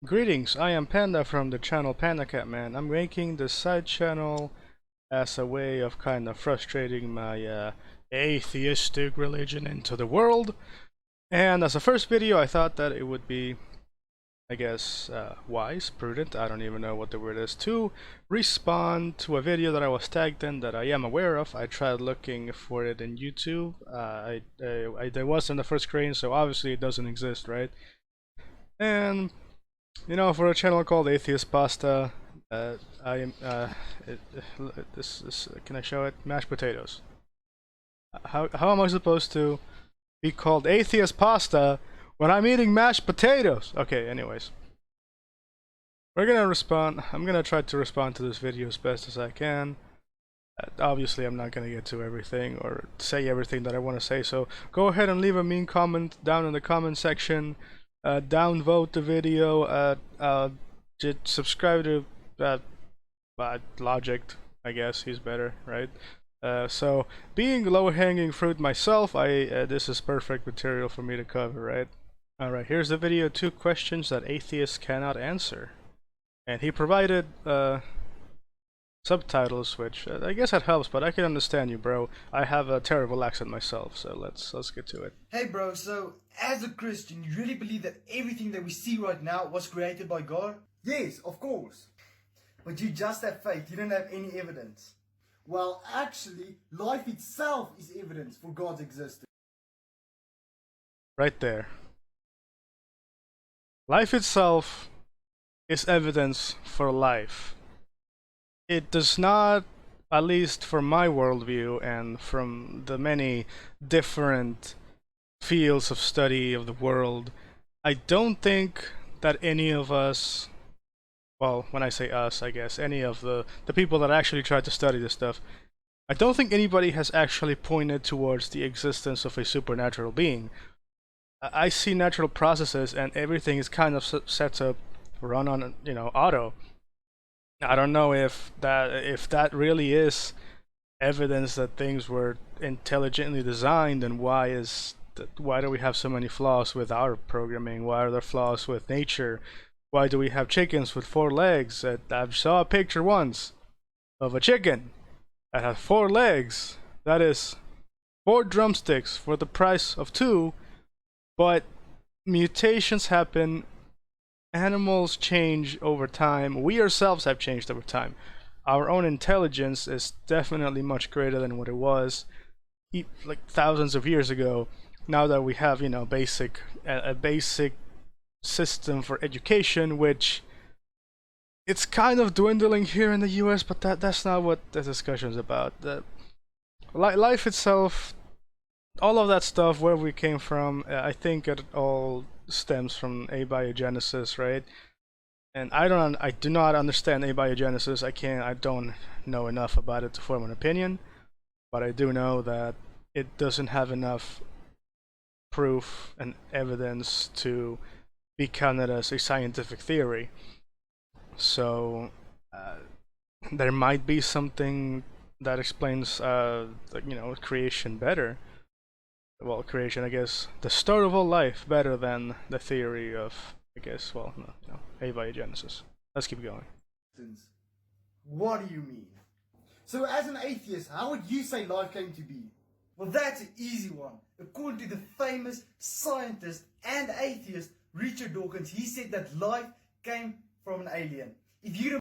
Greetings, I am Panda from the channel Panda Catman. I'm making this side channel as a way of kind of frustrating my atheistic religion into the world. And as a first video, I thought that it would be, I guess, wise, prudent, I don't even know what the word is, to respond to a video that I was tagged in that I am aware of. I tried looking for it in YouTube. There wasn't the first screen, so obviously it doesn't exist, right? And you know, for a channel called Atheist Pasta, I am this can I show it? Mashed potatoes. How am I supposed to be called Atheist Pasta when I'm eating mashed potatoes? Okay, anyways, we're gonna respond. I'm gonna try to respond to this video as best as I can. Obviously, I'm not gonna get to everything or say everything that I want to say. So go ahead and leave a mean comment down in the comment section. Downvote the video, subscribe to Logic, I guess he's better, right? So being low-hanging fruit myself, this is perfect material for me to cover, right? Alright, here's the video, 2 questions that atheists cannot answer. And he provided subtitles, which I guess that helps, but I can understand you, bro. I have a terrible accent myself, so let's get to it. Hey bro, so as a Christian, you really believe that everything that we see right now was created by God? Yes, of course. But you just have faith, you don't have any evidence. Well, actually, life itself is evidence for God's existence. Right there. Life itself is evidence for life. It does not, at least from my worldview and from the many different fields of study of the world, I don't think that any of us, well, when I say us, I guess any of the people that actually tried to study this stuff, I don't think anybody has actually pointed towards the existence of a supernatural being. I see natural processes and everything is kind of set to run on, you know, auto. I don't know if that really is evidence that things were intelligently designed, and why do we have so many flaws with our programming? Why are there flaws with nature? Why do we have chickens with 4 legs? I saw a picture once of a chicken that had 4 legs. That is 4 drumsticks for the price of 2, but mutations happen. Animals change over time. We ourselves have changed over time. Our own intelligence is definitely much greater than what it was like thousands of years ago. Now that we have, you know, a basic system for education, which it's kind of dwindling here in the US, but that's not what the discussion is about. Life itself, all of that stuff, where we came from, I think it all stems from abiogenesis, right? And I do not understand abiogenesis. I don't know enough about it to form an opinion, but I do know that it doesn't have enough proof and evidence to be counted as a scientific theory. So there might be something that explains, you know, creation better. Well, creation, I guess, the start of all life better than the theory of, I guess, well, no, abiogenesis. Let's keep going. What do you mean? So as an atheist, how would you say life came to be? Well, that's an easy one. According to the famous scientist and atheist Richard Dawkins, he said that life came from an alien. If you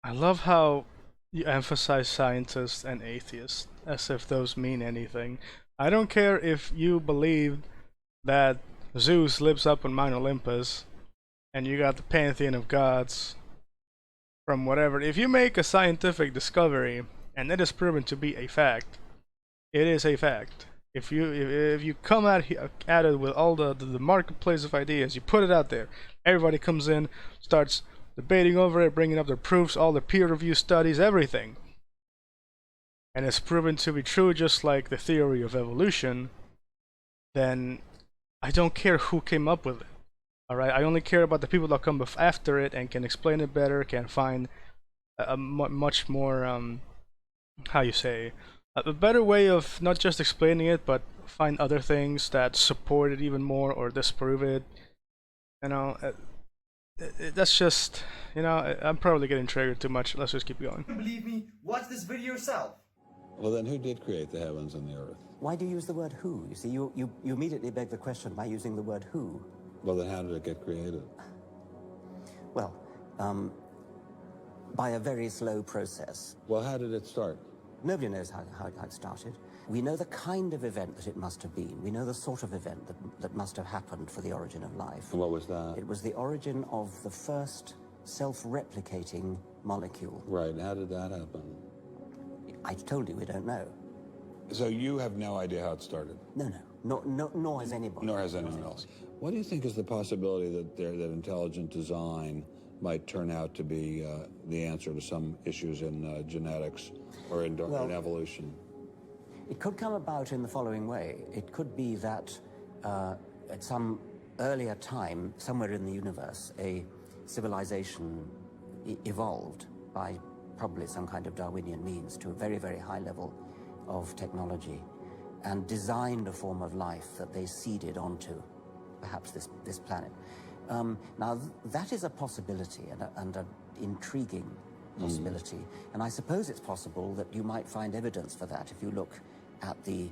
I love how you emphasize scientists and atheists as if those mean anything. I don't care if you believe that Zeus lives up on Mount Olympus and you got the pantheon of gods from whatever. If you make a scientific discovery and it is proven to be a fact, it is a fact. If you come at it with all the marketplace of ideas, you put it out there, everybody comes in, starts debating over it, bringing up their proofs, all the peer-reviewed studies, everything, and it's proven to be true, just like the theory of evolution, then I don't care who came up with it. Alright, I only care about the people that come after it and can explain it better, can find a much more, how you say, a better way of not just explaining it, but find other things that support it even more or disprove it. You know, that's just, you know, I'm probably getting triggered too much. Let's just keep going. Believe me, watch this video yourself. Well, then who did create the heavens and the earth? Why do you use the word who? You see, you immediately beg the question by using the word who. Well, then how did it get created? Well, by a very slow process. Well, how did it start? Nobody knows how it started. We know the kind of event that it must have been. We know the sort of event that must have happened for the origin of life. And what was that? It was the origin of the first self-replicating molecule. Right, and how did that happen? I told you we don't know. So you have no idea how it started? No, nor has anybody. Nor has anyone else. What do you think is the possibility that intelligent design might turn out to be the answer to some issues in genetics or in evolution? It could come about in the following way. It could be that at some earlier time, somewhere in the universe, a civilization evolved by probably some kind of Darwinian means to a very, very high level of technology and designed a form of life that they seeded onto perhaps this planet. Now, that is a possibility and an intriguing possibility. And I suppose it's possible that you might find evidence for that if you look at the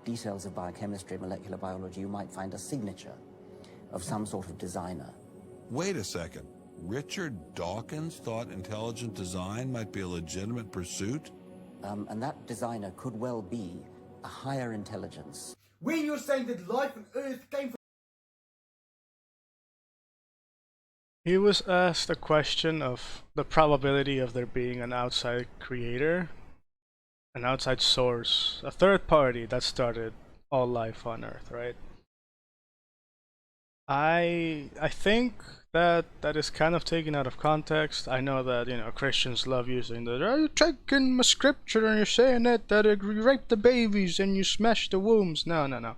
details of biochemistry, molecular biology. You might find a signature of some sort of designer. Wait a second. Richard Dawkins thought intelligent design might be a legitimate pursuit? And that designer could well be a higher intelligence. When you're saying that life on Earth came from... He was asked a question of the probability of there being an outside creator, an outside source, a third party that started all life on Earth, right? I think that is kind of taken out of context. I know that, you know, Christians love using the, are you taking my scripture and you're saying that you rape the babies and you smash the wombs. No.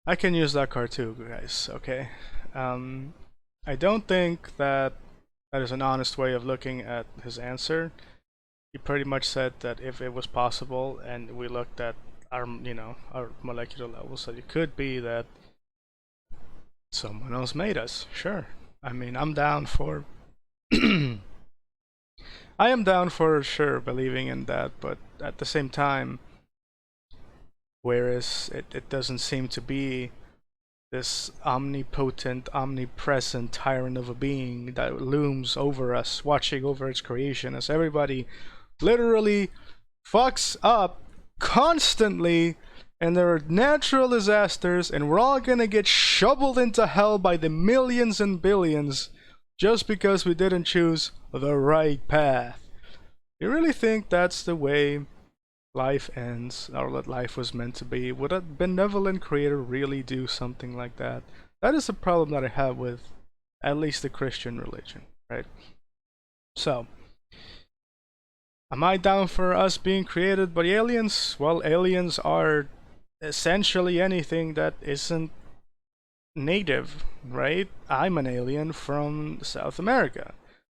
I can use that card too, guys, okay? I don't think that is an honest way of looking at his answer. He pretty much said that if it was possible and we looked at our, you know, our molecular levels, that it could be that someone else made us. Sure. I mean, I'm down for I am down for sure believing in that, but at the same time, whereas it doesn't seem to be this omnipotent, omnipresent tyrant of a being that looms over us, watching over its creation, as everybody literally fucks up constantly, and there are natural disasters, and we're all gonna get shoveled into hell by the millions and billions just because we didn't choose the right path. You really think that's the way life ends, or that life was meant to be? Would a benevolent creator really do something like that? That is the problem that I have with at least the Christian religion, right? So, am I down for us being created by aliens? Well, aliens are essentially anything that isn't native, right? I'm an alien from South America.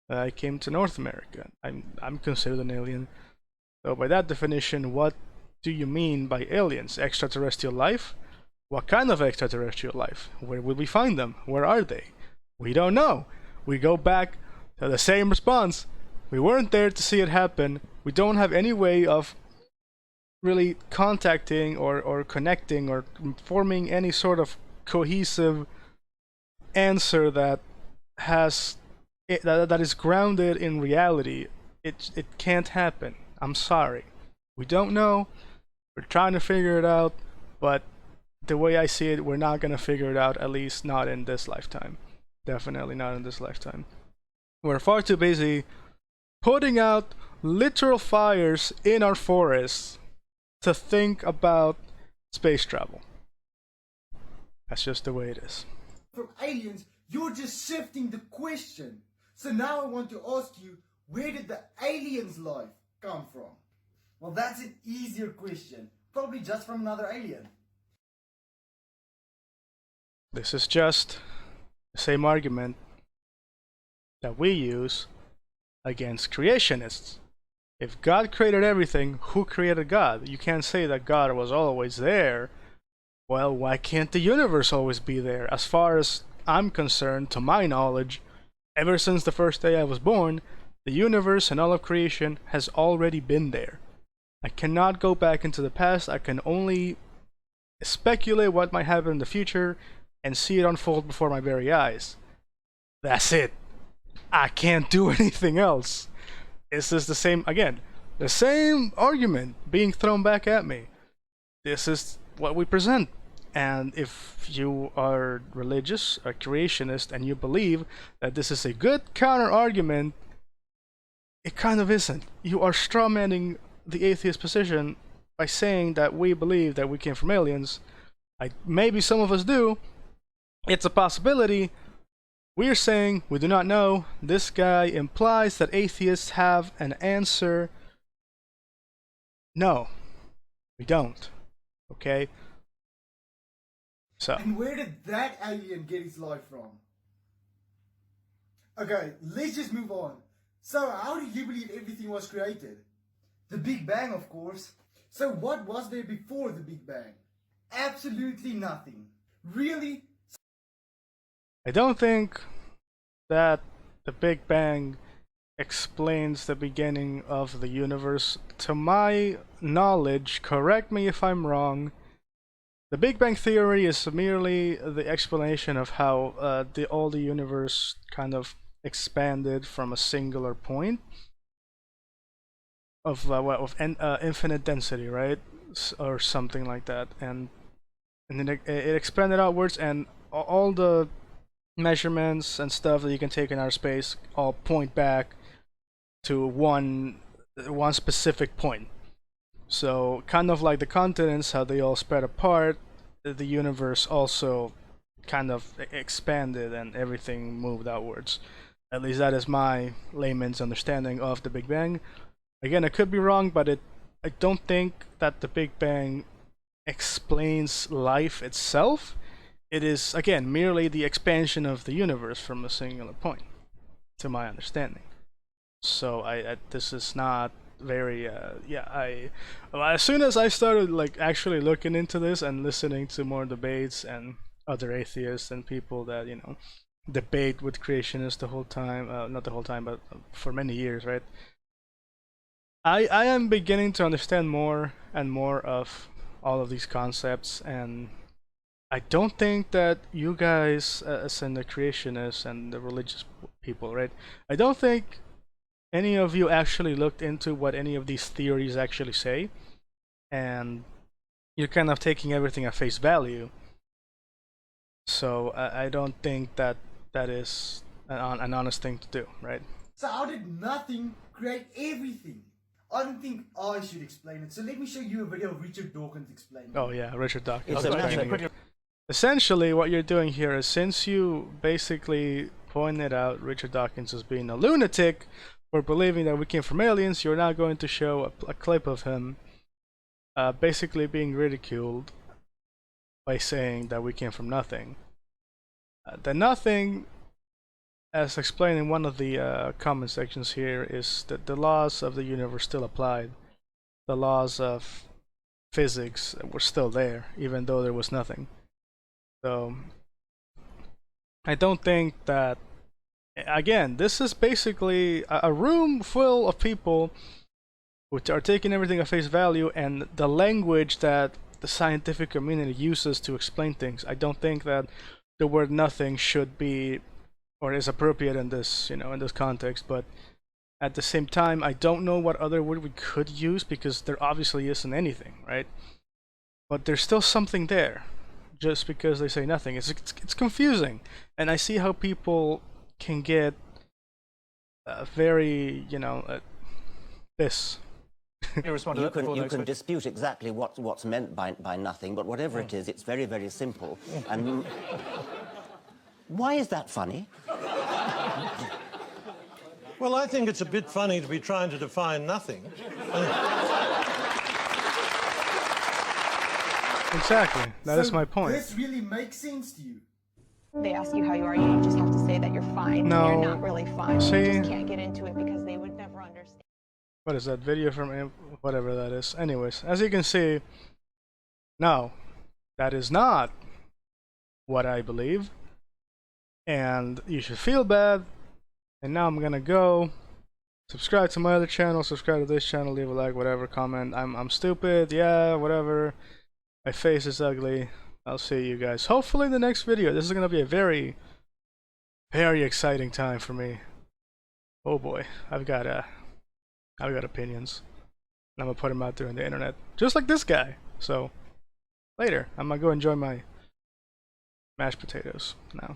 I came to North America. I'm considered an alien. So by that definition, what do you mean by aliens? Extraterrestrial life? What kind of extraterrestrial life? Where will we find them? Where are they? We don't know. We go back to the same response. We weren't there to see it happen. We don't have any way of really contacting or connecting or forming any sort of cohesive answer that has that is grounded in reality. It can't happen. I'm sorry. We don't know. We're trying to figure it out, but the way I see it, we're not gonna figure it out, at least not in this lifetime. Definitely not in this lifetime. We're far too busy putting out literal fires in our forests to think about space travel. That's just the way it is. From aliens, you're just shifting the question. So now I want to ask you, where did the aliens' life come from? Well, that's an easier question. Probably just from another alien. This is just the same argument that we use against creationists. If God created everything, who created God? You can't say that God was always there well, why can't the universe always be there? As far as I'm concerned, to my knowledge, ever since the first day I was born, the universe and all of creation has already been there. I cannot go back into the past. I can only speculate what might happen in the future and see it unfold before my very eyes. That's it. I can't do anything else. This is the same, again, the same argument being thrown back at me. This is what we present. And if you are religious, a creationist, and you believe that this is a good counter argument, it kind of isn't. You are strawmanning the atheist position by saying that we believe that we came from aliens. Maybe some of us do. It's a possibility. We're saying we do not know. This guy implies that atheists have an answer. No, we don't. Okay? So. And where did that alien get his life from? Okay, let's just move on. So, how do you believe everything was created? The Big Bang, of course. So, what was there before the Big Bang? Absolutely nothing. Really? I don't think that the Big Bang explains the beginning of the universe. To my knowledge, correct me if I'm wrong, the Big Bang Theory is merely the explanation of how all the universe kind of expanded from a singular point of infinite density, right? Or something like that, and then it expanded outwards, and all the measurements and stuff that you can take in outer space all point back to one specific point. So kind of like the continents, how they all spread apart, the universe also kind of expanded and everything moved outwards. At least that is my layman's understanding of the Big Bang. Again, I could be wrong, but I don't think that the Big Bang explains life itself. It is, again, merely the expansion of the universe from a singular point, to my understanding. So this is not very as soon as I started like actually looking into this and listening to more debates and other atheists and people that, you know, debate with creationists the whole time, not the whole time, but for many years, right? I am beginning to understand more and more of all of these concepts, and I don't think that you guys, as in the creationists and the religious people, right? I don't think any of you actually looked into what any of these theories actually say, and you're kind of taking everything at face value. So I don't think that is an honest thing to do, right? So how did nothing create everything? I don't think I should explain it. So let me show you a video of Richard Dawkins explaining it. Oh yeah, Richard Dawkins It's a explaining matter- it. Essentially, what you're doing here is, since you basically pointed out Richard Dawkins as being a lunatic for believing that we came from aliens, you're now going to show a clip of him basically being ridiculed by saying that we came from nothing. The nothing, as explained in one of the comment sections here, is that the laws of the universe still applied. The laws of physics were still there, even though there was nothing. So I don't think that, again, this is basically a room full of people who are taking everything at face value, and the language that the scientific community uses to explain things. I don't think that the word nothing should be or is appropriate in this, in this context, but at the same time, I don't know what other word we could use, because there obviously isn't anything, right? But there's still something there, just because they say nothing. It's confusing, and I see how people can get very, this. You can dispute exactly what's meant by nothing, but whatever it is, it's very, very simple. And why is that funny? Well, I think it's a bit funny to be trying to define nothing. Exactly. That is my point. This really makes sense to you. They ask you how you are, you just have to say that you're fine. No. You're not really fine. See? You just can't get into it because they would never understand. What is that video from whatever that is? Anyways, as you can see, no, that is not what I believe, and you should feel bad. And now I'm gonna go subscribe to my other channel, subscribe to this channel, leave a like, whatever, comment. I'm stupid, yeah, whatever. My face is ugly. I'll see you guys hopefully in the next video. This is gonna be a very, very exciting time for me. Oh boy, I've got opinions. I'm gonna put them out there on the internet, just like this guy. So later, I'm gonna go enjoy my mashed potatoes now.